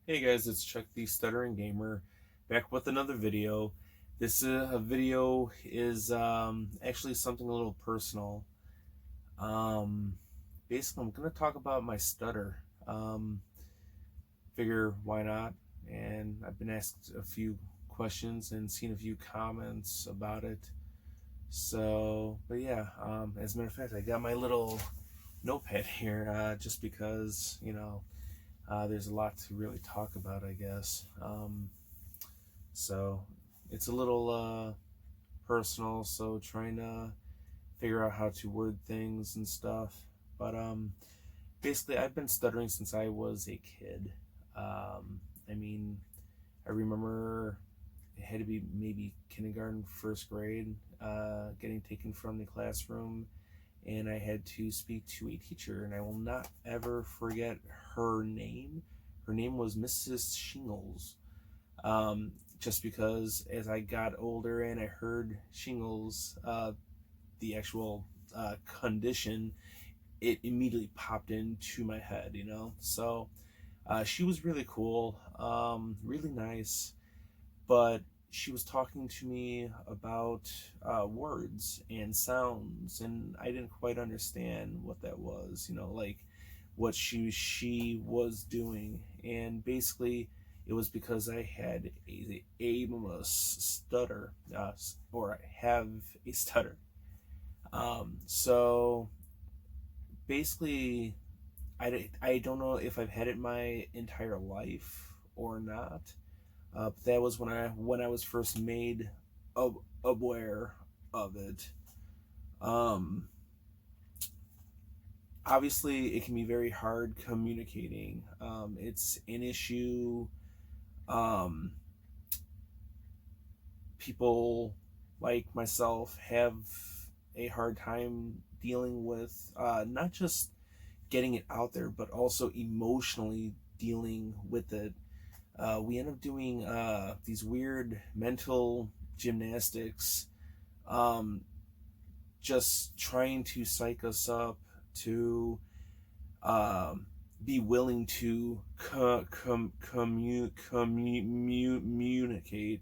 Hey guys, it's Chuck the Stuttering Gamer back with another video. This video is actually something a little personal. Um, Basically, I'm going to talk about my stutter. Figure why not? And I've been asked a few questions and seen a few comments about it. But yeah, as a matter of fact, I got my little notepad here just because, there's a lot to really talk about, I guess. So it's a little personal, so trying to figure out how to word things and stuff. But basically, I've been stuttering since I was a kid. I mean, I remember it had to be maybe kindergarten, first grade, getting taken from the classroom, and I had to speak to a teacher, and I will not ever forget her name. Her name was Mrs. Shingles. Just because as I got older and I heard shingles, the actual condition, it immediately popped into my head, So she was really cool, really nice, but she was talking to me about words and sounds, and I didn't quite understand what that was, like what she was doing, and basically it was because I had a stutter, or I have a stutter. So basically, I don't know if I've had it my entire life or not. But that was when I was first made aware of it. Um, Obviously, it can be very hard communicating. It's an issue. Um, People like myself have a hard time dealing with not just getting it out there, but also emotionally dealing with it. We end up doing these weird mental gymnastics, um, just trying to psych us up to um, be willing to communicate.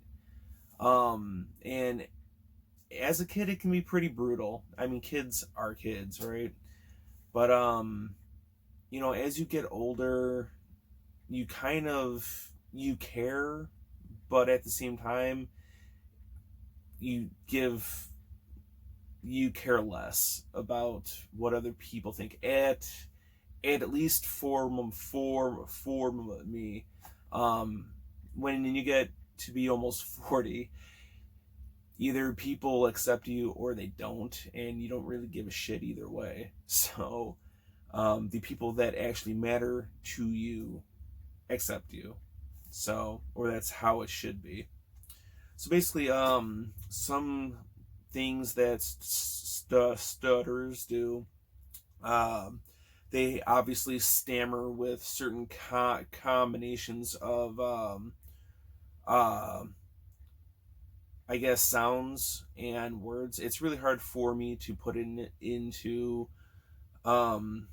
And as a kid, it can be pretty brutal. I mean, kids are kids, right? But as you get older, you kind of you care, but at the same time, you give you care less about what other people think. At least for me, um, when you get to be almost 40, either people accept you or they don't, and you don't really give a shit either way. So the people that actually matter to you accept you. So, or that's how it should be. So basically, some things that stutters do, um, they obviously stammer with certain combinations of, uh, I guess, sounds and words. It's really hard for me to put into um,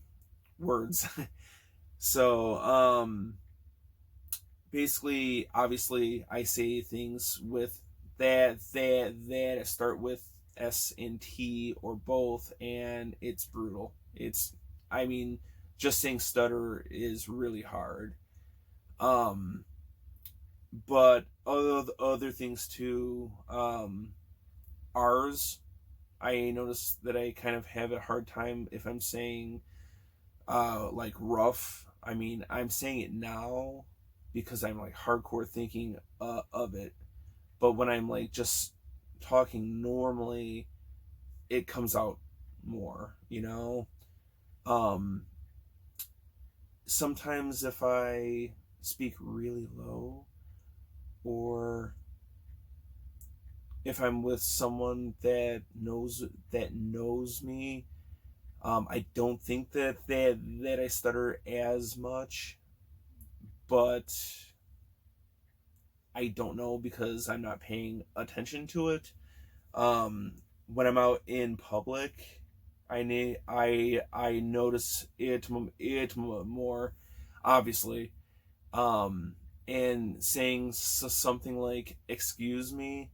words. So, basically, obviously, I say things with that start with S and T or both, and it's brutal. I mean, just saying stutter is really hard. Um, but other things too. R's. I notice that I kind of have a hard time if I'm saying like rough. I mean, I'm saying it now because I'm like hardcore thinking of it. But when I'm like just talking normally, it comes out more. Um, Sometimes if I speak really low, or if I'm with someone that knows me, I don't think that I stutter as much, but I don't know because I'm not paying attention to it. When I'm out in public, I notice it more, obviously. And saying something like "excuse me"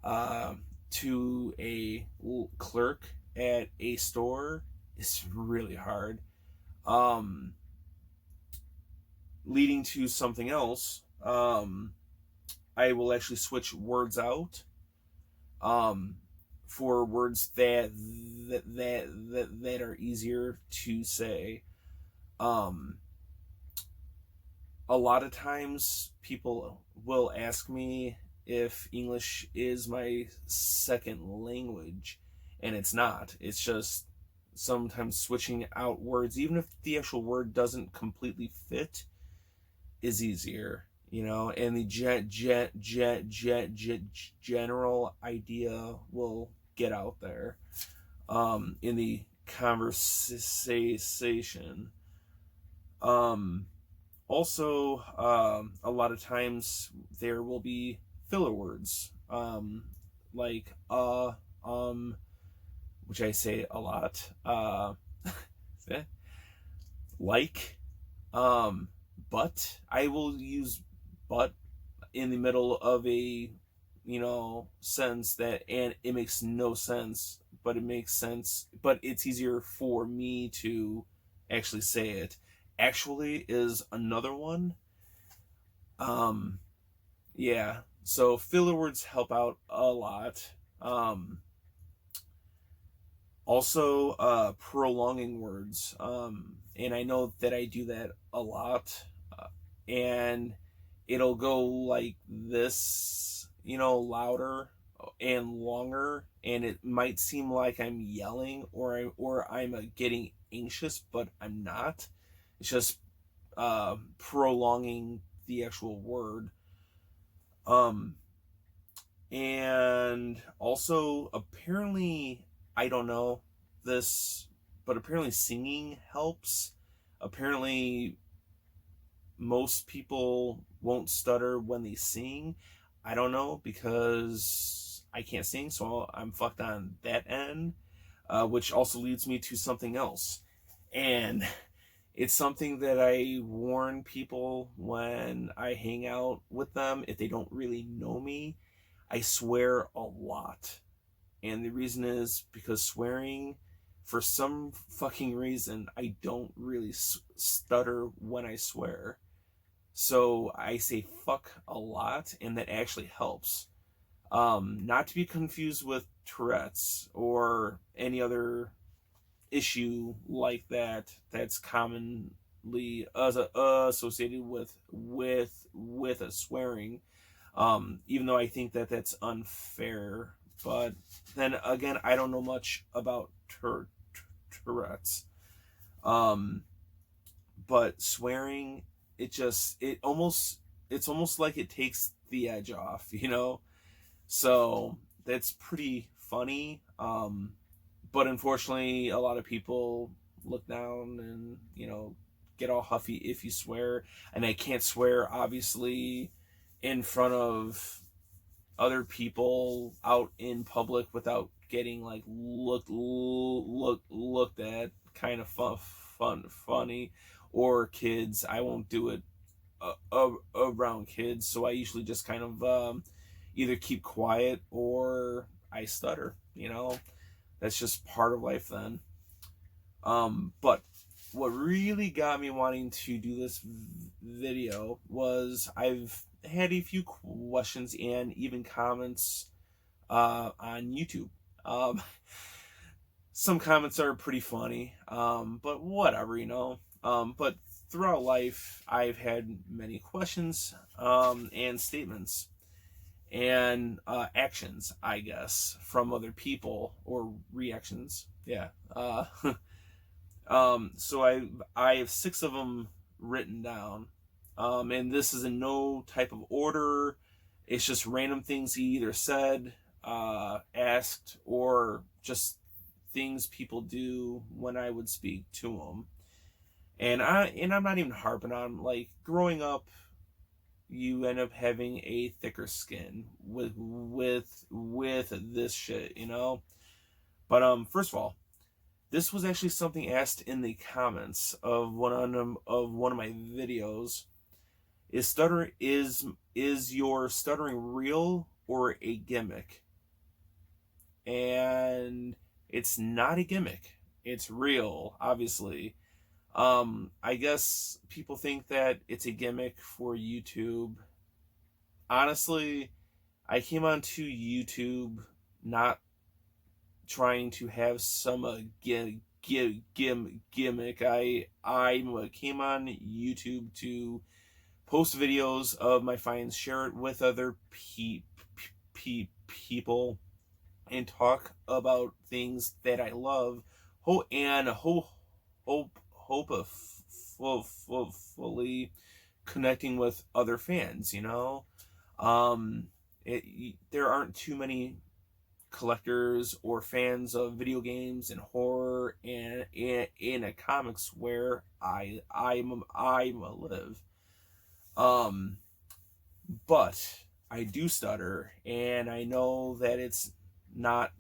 uh, to a clerk at a store is really hard. Um, Leading to something else, I will actually switch words out um, for words that are easier to say. Um, a lot of times, people will ask me if English is my second language, and it's not. It's just sometimes switching out words, even if the actual word doesn't completely fit, is easier, and the general idea will get out there in the conversation. Um, Also, a lot of times there will be filler words, like which I say a lot, like, um, but I will use but in the middle of a sentence that, and it makes no sense, but it makes sense, but it's easier for me to actually say it. Actually is another one. um yeah, so filler words help out a lot. Also, prolonging words, and I know that I do that a lot, and it'll go like this, louder and longer, and it might seem like I'm yelling, or I'm getting anxious, but I'm not. It's just prolonging the actual word. Um, and also, apparently, I don't know this, but apparently singing helps. Apparently, most people won't stutter when they sing. I don't know, because I can't sing, so I'm fucked on that end, which also leads me to something else. And it's something that I warn people when I hang out with them if they don't really know me. I swear a lot. And the reason is because swearing, for some fucking reason, I don't really stutter when I swear. So I say fuck a lot, and that actually helps. Not to be confused with Tourette's or any other issue like that that's commonly associated with a swearing. Even though I think that that's unfair, but then again, I don't know much about Tourette's. Um, but swearing, it's almost like it takes the edge off, So that's pretty funny. But unfortunately, a lot of people look down and get all huffy if you swear, and I can't swear obviously in front of other people out in public without getting like looked at, kind of funny, or kids. I won't do it around kids, so I usually just kind of either keep quiet or I stutter. That's just part of life then. But what really got me wanting to do this video was I've had a few questions and even comments on YouTube. Um, some comments are pretty funny, but whatever, But throughout life, I've had many questions and statements and actions, I guess, from other people, or reactions. Yeah. So I have 6 of them written down, and this is in no type of order. It's just random things he either said, asked, or just things people do when I would speak to them. And I'm not even harping on, like, growing up, you end up having a thicker skin with this shit, But first of all, this was actually something asked in the comments of one of my videos. Is your stuttering real or a gimmick? And it's not a gimmick. It's real, obviously. I guess people think that it's a gimmick for YouTube. Honestly, I came onto YouTube not trying to have some gimmick. I came on YouTube to post videos of my finds, share it with other people, and talk about things that I love. Hopefully connecting with other fans. Um, there aren't too many collectors or fans of video games and horror and comics where I live. Um, but I do stutter, and I know that it's not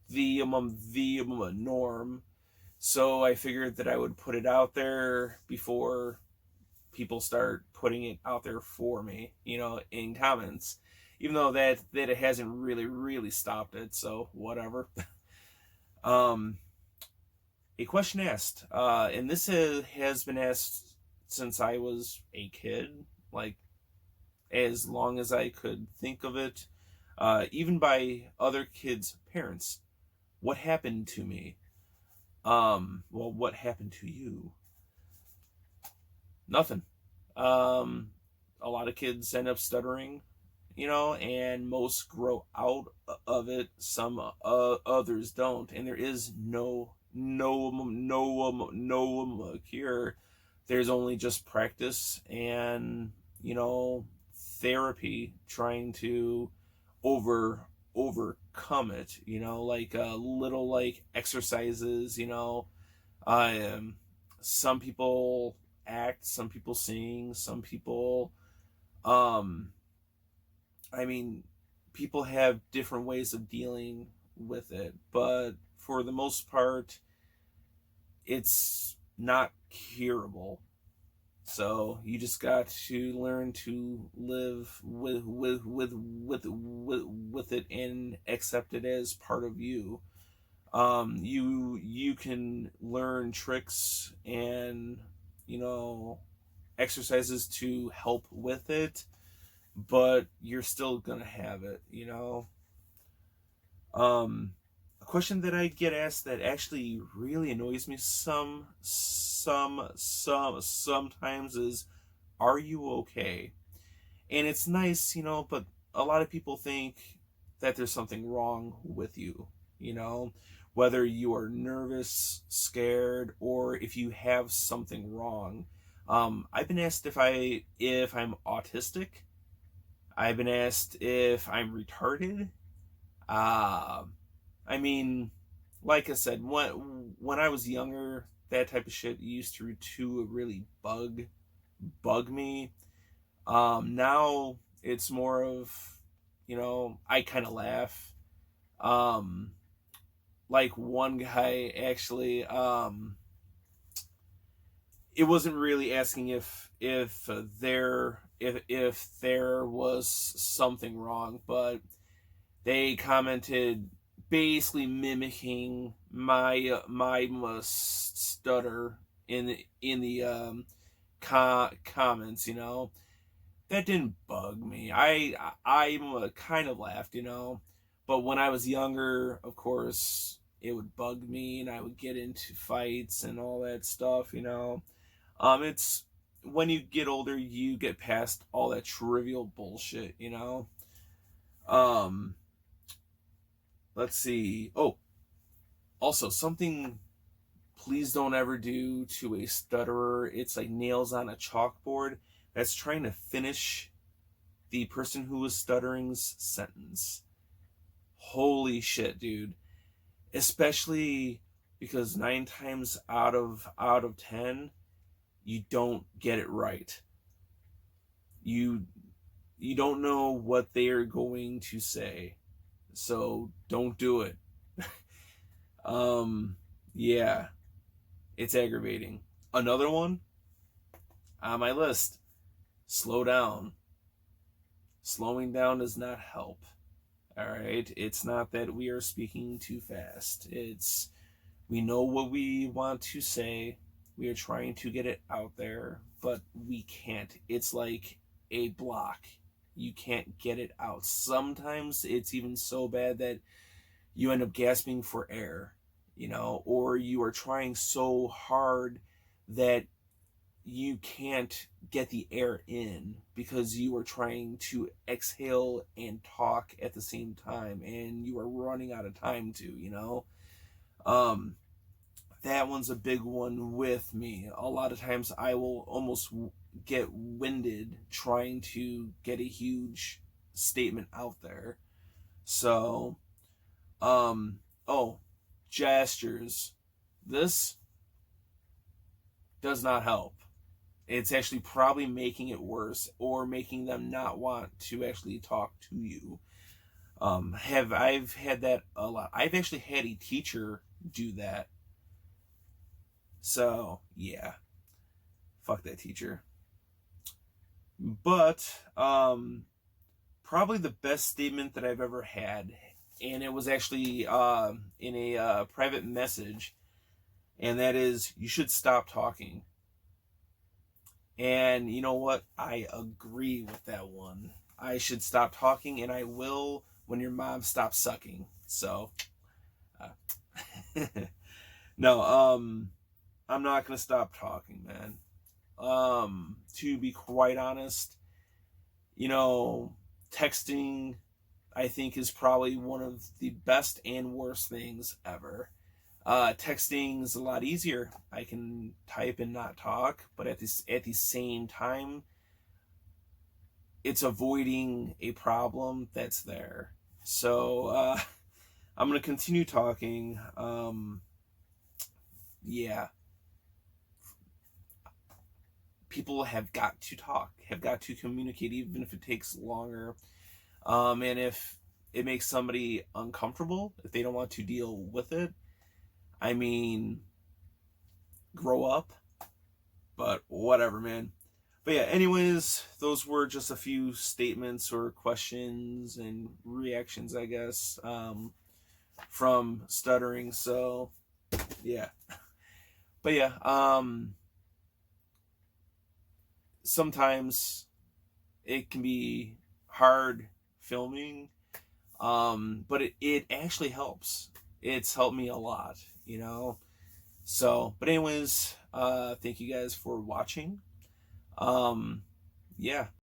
the norm. So I figured that I would put it out there before people start putting it out there for me, in comments. Even though that it hasn't really stopped it, so whatever. um, a question asked, and this has been asked since I was a kid, like as long as I could think of it, even by other kids' parents. What happened to me? Well, what happened to you? Nothing. Um, a lot of kids end up stuttering, and most grow out of it. Some others don't, and there is no cure. There's only just practice and therapy trying to overcome it. Like little like exercises. Um, some people act, some people sing, some people um I mean, people have different ways of dealing with it, but for the most part, it's not curable. So you just got to learn to live with it and accept it as part of you. You can learn tricks and exercises to help with it, but you're still gonna have it. A question that I get asked that actually really annoys me sometimes is, are you okay? And it's nice, but a lot of people think that there's something wrong with you, you know, whether you are nervous, scared, or if you have something wrong. I've been asked if I'm autistic. I've been asked if I'm retarded. Uh, I mean, like I said, when I was younger, that type of shit used to really bug me. Now it's more of, I kind of laugh. Um, like one guy actually, it wasn't really asking if there was something wrong, but they commented basically mimicking my stutter in the comments. That didn't bug me. I kind of laughed. But when I was younger, of course, it would bug me, and I would get into fights and all that stuff. It's when you get older, you get past all that trivial bullshit. Um, let's see. Oh, also something please don't ever do to a stutterer. It's like nails on a chalkboard that's trying to finish the person who was stuttering's sentence. Holy shit, dude. Especially because 9 times out of 10, you don't get it right. You don't know what they are going to say. So don't do it. Yeah, it's aggravating. Another one on my list. Slow down. Slowing down does not help. All right. It's not that we are speaking too fast. It's we know what we want to say. We are trying to get it out there, but we can't. It's like a block. You can't get it out. Sometimes it's even so bad that you end up gasping for air, or you are trying so hard that you can't get the air in because you are trying to exhale and talk at the same time and you are running out of time too. um that one's a big one with me. A lot of times I will almost get winded trying to get a huge statement out there. So oh, gestures. This does not help. It's actually probably making it worse or making them not want to actually talk to you. I've had that a lot. I've actually had a teacher do that. So yeah, fuck that teacher. But probably the best statement that I've ever had, and it was actually in a private message, and that is, you should stop talking. And you know what? I agree with that one. I should stop talking, and I will when your mom stops sucking. So, uh, no, I'm not gonna stop talking, man. To be quite honest, you know, texting, I think, is probably one of the best and worst things ever. Texting is a lot easier. I can type and not talk, but at the same time, it's avoiding a problem that's there. So I'm gonna continue talking. Yeah, people have got to talk, have got to communicate, even if it takes longer. And if it makes somebody uncomfortable, if they don't want to deal with it, I mean, grow up. But whatever, man. But yeah, anyways, those were just a few statements or questions and reactions, I guess, from stuttering. So yeah. But yeah, sometimes it can be hard filming, but it actually helps. It's helped me a lot. So, but anyways, thank you guys for watching. Yeah.